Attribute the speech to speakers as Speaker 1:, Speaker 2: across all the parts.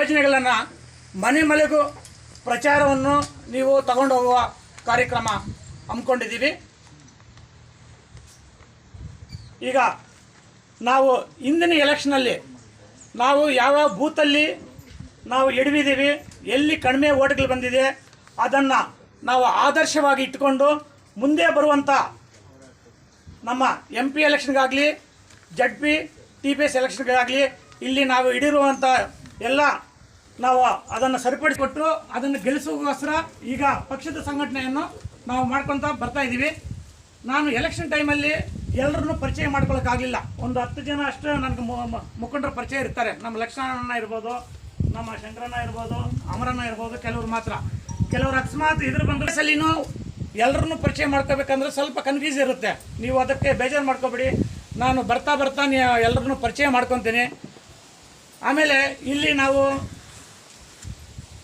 Speaker 1: ಯೋಜನೆಗಳನ್ನು ಮನೆ ಮನೆಗೂ ಪ್ರಚಾರವನ್ನು ನೀವು ತಗೊಂಡು ಹೋಗುವ ಕಾರ್ಯಕ್ರಮ ಹಮ್ಮಿಕೊಂಡಿದ್ದೀವಿ. ಈಗ ನಾವು ಇಂದಿನ ಎಲೆಕ್ಷನಲ್ಲಿ ನಾವು ಯಾವ ಬೂತಲ್ಲಿ ನಾವು ಎಡವಿದ್ದೀವಿ, ಎಲ್ಲಿ ಕಡಿಮೆ ಓಟ್ಗಳು ಬಂದಿದೆ ಅದನ್ನು ನಾವು ಆದರ್ಶವಾಗಿ ಇಟ್ಟುಕೊಂಡು ಮುಂದೆ ಬರುವಂಥ ನಮ್ಮ MP ಎಲೆಕ್ಷನ್ಗಾಗಲಿ ZP TPS ಎಲೆಕ್ಷನ್ಗಾಗಲಿ ಇಲ್ಲಿ ನಾವು ಹಿಡಿರುವಂಥ ಎಲ್ಲ ನಾವು ಅದನ್ನು ಸರಿಪಡಿಸಿಕೊಟ್ಟು ಅದನ್ನು ಗೆಲ್ಲಿಸೋಗೋಸ್ಕರ ಈಗ ಪಕ್ಷದ ಸಂಘಟನೆಯನ್ನು ನಾವು ಮಾಡ್ಕೊತ ಬರ್ತಾ ಇದ್ದೀವಿ. ನಾನು ಎಲೆಕ್ಷನ್ ಟೈಮಲ್ಲಿ ಎಲ್ಲರನ್ನೂ ಪರಿಚಯ ಮಾಡ್ಕೊಳ್ಳೋಕ್ಕಾಗಲಿಲ್ಲ. ಒಂದು 10 ಜನ ಅಷ್ಟು ನನಗೆ ಮುಖಂಡರ ಪರಿಚಯ ಇರ್ತಾರೆ. ನಮ್ಮ ಲಕ್ಷ್ಮಣಣ್ಣ ಇರ್ಬೋದು, ನಮ್ಮ ಶಂಕರಣ್ಣ ಇರ್ಬೋದು, ಅಮರಣ್ಣ ಇರ್ಬೋದು, ಕೆಲವರು ಮಾತ್ರ. ಕೆಲವರು ಅಕಸ್ಮಾತ್ ಇದ್ರ ಬಂದರೆ ಸಲಿನೂ ಎಲ್ಲರನ್ನೂ ಪರಿಚಯ ಮಾಡ್ಕೋಬೇಕಂದ್ರೆ ಸ್ವಲ್ಪ ಕನ್ಫ್ಯೂಸ್ ಇರುತ್ತೆ. ನೀವು ಅದಕ್ಕೆ ಬೇಜಾರು ಮಾಡ್ಕೋಬೇಡಿ. ನಾನು ಬರ್ತಾ ಎಲ್ಲರನ್ನೂ ಪರಿಚಯ ಮಾಡ್ಕೊತೀನಿ. ಆಮೇಲೆ ಇಲ್ಲಿ ನಾವು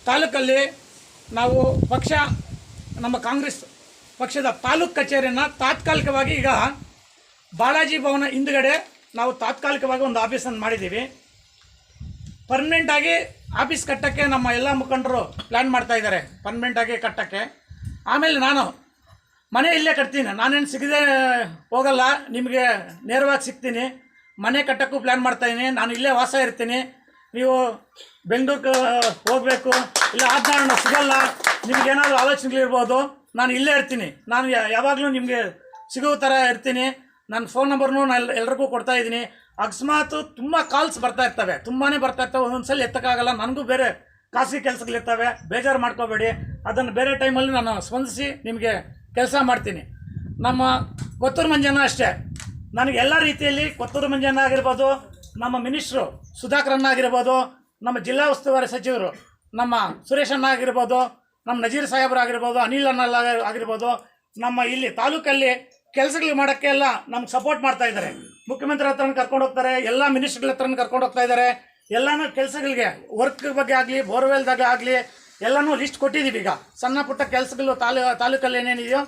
Speaker 1: ತಾಲೂಕಲ್ಲಿ ನಾವು ಪಕ್ಷ ನಮ್ಮ ಕಾಂಗ್ರೆಸ್ ಪಕ್ಷದ ತಾಲೂಕು ಕಚೇರಿಯನ್ನು ತಾತ್ಕಾಲಿಕವಾಗಿ ಈಗ ಬಾಲಾಜಿ ಭವನ ಹಿಂದುಗಡೆ ನಾವು ತಾತ್ಕಾಲಿಕವಾಗಿ ಒಂದು ಆಫೀಸನ್ನು ಮಾಡಿದ್ದೀವಿ. ಪರ್ಮನೆಂಟಾಗಿ ಆಫೀಸ್ ಕಟ್ಟೋಕ್ಕೆ ನಮ್ಮ ಎಲ್ಲ ಮುಖಂಡರು ಪ್ಲ್ಯಾನ್ ಮಾಡ್ತಾಯಿದ್ದಾರೆ, ಪರ್ಮನೆಂಟಾಗಿ ಕಟ್ಟೋಕ್ಕೆ. ಆಮೇಲೆ ನಾನು ಮನೆ ಇಲ್ಲೇ ಕಟ್ತೀನಿ. ನಾನೇನು ಸಿಗದೆ ಹೋಗಲ್ಲ, ನಿಮಗೆ ನೇರವಾಗಿ ಸಿಗ್ತೀನಿ. ಮನೆ ಕಟ್ಟೋಕ್ಕೂ ಪ್ಲ್ಯಾನ್ ಮಾಡ್ತಾಯಿದ್ದೀನಿ. ನಾನು ಇಲ್ಲೇ ವಾಸ ಇರ್ತೀನಿ. ನೀವು ಬೆಂಗಳೂರಿಗೆ ಹೋಗಬೇಕು ಇಲ್ಲ ಆದ್ನಾಡ ಸಿಗಲ್ಲ, ನಿಮಗೇನಾದರೂ ಆಲೋಚನೆಗಳಿರ್ಬೋದು, ನಾನು ಇಲ್ಲೇ ಇರ್ತೀನಿ. ನಾನು ಯಾವಾಗಲೂ ನಿಮಗೆ ಸಿಗೋ ಥರ ಇರ್ತೀನಿ. ನನ್ನ ಫೋನ್ ನಂಬರ್ನೂ ನಾನು ಎಲ್ರಿಗೂ ಕೊಡ್ತಾಯಿದ್ದೀನಿ. ಅಕಸ್ಮಾತ್ ತುಂಬ ಕಾಲ್ಸ್ ಬರ್ತಾ ಇರ್ತವೆ, ತುಂಬಾ ಬರ್ತಾ ಇರ್ತವೆ. ಒಂದೊಂದು ಸಲ ಎತ್ತಕ್ಕಾಗಲ್ಲ, ನನಗೂ ಬೇರೆ ಖಾಸಗಿ ಕೆಲಸಗಳಿರ್ತವೆ. ಬೇಜಾರು ಮಾಡ್ಕೋಬೇಡಿ. ಅದನ್ನು ಬೇರೆ ಟೈಮಲ್ಲಿ ನಾನು ಸ್ಪಂದಿಸಿ ನಿಮಗೆ ಕೆಲಸ ಮಾಡ್ತೀನಿ. ನಮ್ಮ ಕೊತ್ತೂರು ಮಂಜಣ್ಣ ಅಷ್ಟೇ, ನನಗೆ ಎಲ್ಲ ರೀತಿಯಲ್ಲಿ ಕೊತ್ತೂರು ಮಂಜಣ್ಣ ಆಗಿರ್ಬೋದು, ನಮ್ಮ ಮಿನಿಸ್ಟ್ರು ಸುಧಾಕರಣ್ಣ ಆಗಿರ್ಬೋದು, ನಮ್ಮ ಜಿಲ್ಲಾ ಉಸ್ತುವಾರಿ ಸಚಿವರು ನಮ್ಮ ಸುರೇಶಣ್ಣ ಆಗಿರ್ಬೋದು, ನಮ್ಮ ನಜೀರ್ ಸಾಹೇಬ್ರು ಆಗಿರ್ಬೋದು, ಅನಿಲ್ ಅಣ್ಣ ಆಗಿರ್ಬೋದು, ನಮ್ಮ ಇಲ್ಲಿ ತಾಲೂಕಲ್ಲಿ ಕೆಲಸಗಳು ಮಾಡೋಕ್ಕೆ ಎಲ್ಲ ನಮ್ಗೆ ಸಪೋರ್ಟ್ ಮಾಡ್ತಾ ಇದ್ದಾರೆ. ಮುಖ್ಯಮಂತ್ರಿ ಹತ್ರ ಕರ್ಕೊಂಡು ಹೋಗ್ತಾರೆ, ಎಲ್ಲ ಮಿನಿಸ್ಟ್ರ್ಗಳ ಹತ್ರ ಕರ್ಕೊಂಡು ಹೋಗ್ತಾ ಇದ್ದಾರೆ. ಎಲ್ಲನೂ ಕೆಲಸಗಳಿಗೆ ವರ್ಕ್ ಬಗ್ಗೆ ಆಗಲಿ, ಬೋರ್ವೆಲ್ದಾಗ ಆಗಲಿ ಎಲ್ಲನೂ ಲಿಸ್ಟ್ ಕೊಟ್ಟಿದ್ದೀವಿ. ಈಗ ಸಣ್ಣ ಪುಟ್ಟ ಕೆಲಸಗಳು ತಾಲೂಕಲ್ಲಿ ಏನೇನಿದೆಯೋ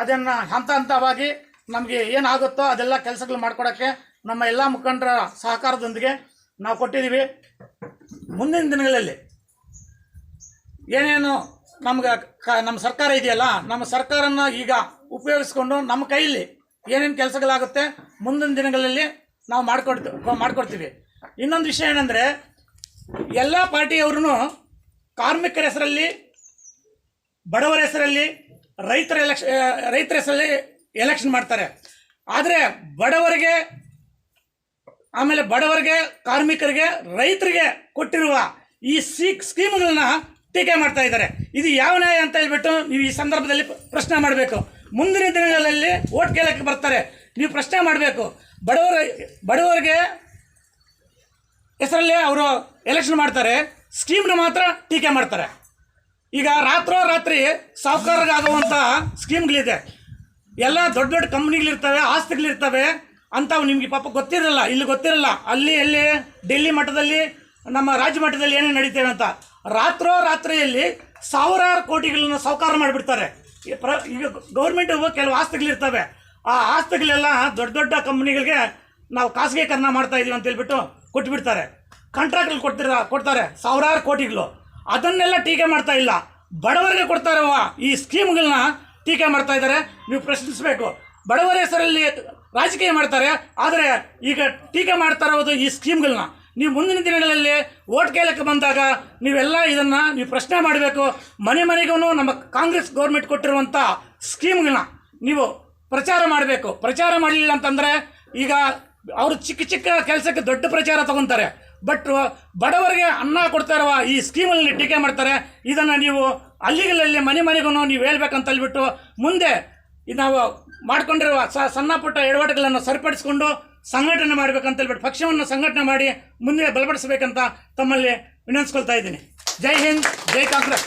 Speaker 1: ಅದನ್ನು ಹಂತವಾಗಿ ನಮಗೆ ಏನಾಗುತ್ತೋ ಅದೆಲ್ಲ ಕೆಲಸಗಳು ಮಾಡ್ಕೊಡೋಕ್ಕೆ ನಮ್ಮ ಎಲ್ಲ ಮುಖಂಡರ ಸಹಕಾರದೊಂದಿಗೆ ನಾವು ಕೊಟ್ಟಿದ್ದೀವಿ. ಮುಂದಿನ ದಿನಗಳಲ್ಲಿ ಏನೇನು ನಮ್ಮ ಸರ್ಕಾರ ಇದೆಯಲ್ಲ, ನಮ್ಮ ಸರ್ಕಾರನ ಈಗ ಉಪಯೋಗಿಸ್ಕೊಂಡು ನಮ್ಮ ಕೈಯಲ್ಲಿ ಏನೇನು ಕೆಲಸಗಳಾಗುತ್ತೆ ಮುಂದಿನ ದಿನಗಳಲ್ಲಿ ನಾವು ಮಾಡ್ಕೊಡ್ತೀವಿ. ಇನ್ನೊಂದು ವಿಷಯ ಏನಂದರೆ, ಎಲ್ಲ ಪಾರ್ಟಿಯವ್ರೂ ಕಾರ್ಮಿಕರ ಹೆಸರಲ್ಲಿ, ಬಡವರ ಹೆಸರಲ್ಲಿ, ರೈತರ ಹೆಸರಲ್ಲಿ ಎಲೆಕ್ಷನ್ ಮಾಡ್ತಾರೆ. ಆದರೆ ಬಡವರಿಗೆ, ಕಾರ್ಮಿಕರಿಗೆ, ರೈತರಿಗೆ ಕೊಟ್ಟಿರುವ ಈ ಸ್ಕೀಮ್ಗಳನ್ನ ಟೀಕೆ ಮಾಡ್ತಾ ಇದ್ದಾರೆ. ಇದು ಯಾವ ನ್ಯಾಯ ಅಂತ ಹೇಳ್ಬಿಟ್ಟು ನೀವು ಈ ಸಂದರ್ಭದಲ್ಲಿ ಪ್ರಶ್ನೆ ಮಾಡಬೇಕು. ಮುಂದಿನ ದಿನಗಳಲ್ಲಿ ಓಟ್ ಕೇಳಕ್ಕೆ ಬರ್ತಾರೆ, ನೀವು ಪ್ರಶ್ನೆ ಮಾಡಬೇಕು. ಬಡವರಿಗೆ ಹೆಸರಲ್ಲಿ ಅವರು ಎಲೆಕ್ಷನ್ ಮಾಡ್ತಾರೆ, ಸ್ಕೀಮ್ನ ಮಾತ್ರ ಟೀಕೆ ಮಾಡ್ತಾರೆ. ಈಗ ರಾತ್ರಿ ಸಾಹುಕಾರರಿಗಾಗುವಂಥ ಸ್ಕೀಮ್ಗಳಿದೆ. ಎಲ್ಲ ದೊಡ್ಡ ದೊಡ್ಡ ಕಂಪ್ನಿಗಳಿರ್ತವೆ, ಆಸ್ತಿಗಳಿರ್ತವೆ ಅಂಥವು ನಿಮಗೆ ಪಾಪ ಗೊತ್ತಿರಲ್ಲ, ಇಲ್ಲಿ ಗೊತ್ತಿರಲ್ಲ. ಅಲ್ಲಿ ಡೆಲ್ಲಿ ಮಟ್ಟದಲ್ಲಿ, ನಮ್ಮ ರಾಜ್ಯ ಮಟ್ಟದಲ್ಲಿ ಏನೇನು ನಡೀತೇವೆ ಅಂತ ರಾತ್ರಿಯಲ್ಲಿ ಸಾವಿರಾರು ಕೋಟಿಗಳನ್ನ ಸಾಹುಕಾರ ಮಾಡಿಬಿಡ್ತಾರೆ. ಈಗ ಗೌರ್ಮೆಂಟು ಕೆಲವು ಆಸ್ತಿಗಳಿರ್ತವೆ, ಆ ಆಸ್ತಿಗಳೆಲ್ಲ ದೊಡ್ಡ ಕಂಪ್ನಿಗಳಿಗೆ ನಾವು ಖಾಸಗೀಕರಣ ಮಾಡ್ತಾಯಿದ್ದೀವಿ ಅಂತ ಹೇಳ್ಬಿಟ್ಟು ಕೊಟ್ಬಿಡ್ತಾರೆ. ಕಾಂಟ್ರಾಕ್ಟ್ಗಳು ಕೊಡ್ತಾರೆ ಸಾವಿರಾರು ಕೋಟಿಗಳು. ಅದನ್ನೆಲ್ಲ ಟೀಕೆ ಮಾಡ್ತಾ ಇಲ್ಲ, ಬಡವರಿಗೆ ಕೊಡ್ತಾ ಇರುವ ಈ ಸ್ಕೀಮ್ಗಳನ್ನ ಟೀಕೆ ಮಾಡ್ತಾ ಇದ್ದಾರೆ. ನೀವು ಪ್ರಶ್ನಿಸಬೇಕು. ಬಡವರ ಹೆಸರಲ್ಲಿ ರಾಜಕೀಯ ಮಾಡ್ತಾರೆ, ಆದರೆ ಈಗ ಟೀಕೆ ಮಾಡ್ತಾ ಇರೋದು ಈ ಸ್ಕೀಮ್ಗಳನ್ನ. ನೀವು ಮುಂದಿನ ದಿನಗಳಲ್ಲಿ ಓಟ್ ಕೇಳಕ್ಕೆ ಬಂದಾಗ ನೀವೆಲ್ಲ ಇದನ್ನು ನೀವು ಪ್ರಶ್ನೆ ಮಾಡಬೇಕು. ಮನೆಗೂ ನಮ್ಮ ಕಾಂಗ್ರೆಸ್ ಗೌರ್ಮೆಂಟ್ ಕೊಟ್ಟಿರುವಂಥ ಸ್ಕೀಮ್ಗಳನ್ನ ನೀವು ಪ್ರಚಾರ ಮಾಡಬೇಕು. ಪ್ರಚಾರ ಮಾಡಲಿಲ್ಲ ಅಂತಂದರೆ ಈಗ ಅವರು ಚಿಕ್ಕ ಕೆಲಸಕ್ಕೆ ದೊಡ್ಡ ಪ್ರಚಾರ ತಗೊತಾರೆ, ಬಟ್ ಬಡವರಿಗೆ ಅನ್ನ ಕೊಡ್ತಾ ಇರುವ ಈ ಸ್ಕೀಮಲ್ಲಿ ಟೀಕೆ ಮಾಡ್ತಾರೆ. ಇದನ್ನು ನೀವು ಹಳ್ಳಿಗಳಲ್ಲಿ ಮನೆಗೂ ನೀವು ಹೇಳ್ಬೇಕಂತ ಹೇಳ್ಬಿಟ್ಟು ಮುಂದೆ ನಾವು ಮಾಡ್ಕೊಂಡಿರುವ ಸಣ್ಣ ಪುಟ್ಟ ಎಡವಟ್ಟುಗಳನ್ನು ಸರಿಪಡಿಸಿಕೊಂಡು ಸಂಘಟನೆ ಮಾಡಬೇಕಂತ ಹೇಳ್ಬಿಟ್ಟು ಪಕ್ಷವನ್ನು ಸಂಘಟನೆ ಮಾಡಿ ಮುಂದೆ ಬಲಪಡಿಸಬೇಕಂತ ತಮ್ಮಲ್ಲಿ ವಿನಂತಿಸ್ಕೊಳ್ತಾ ಇದ್ದೀನಿ. ಜೈ ಹಿಂದ್, ಜೈ ಕಾಂಗ್ರೆಸ್.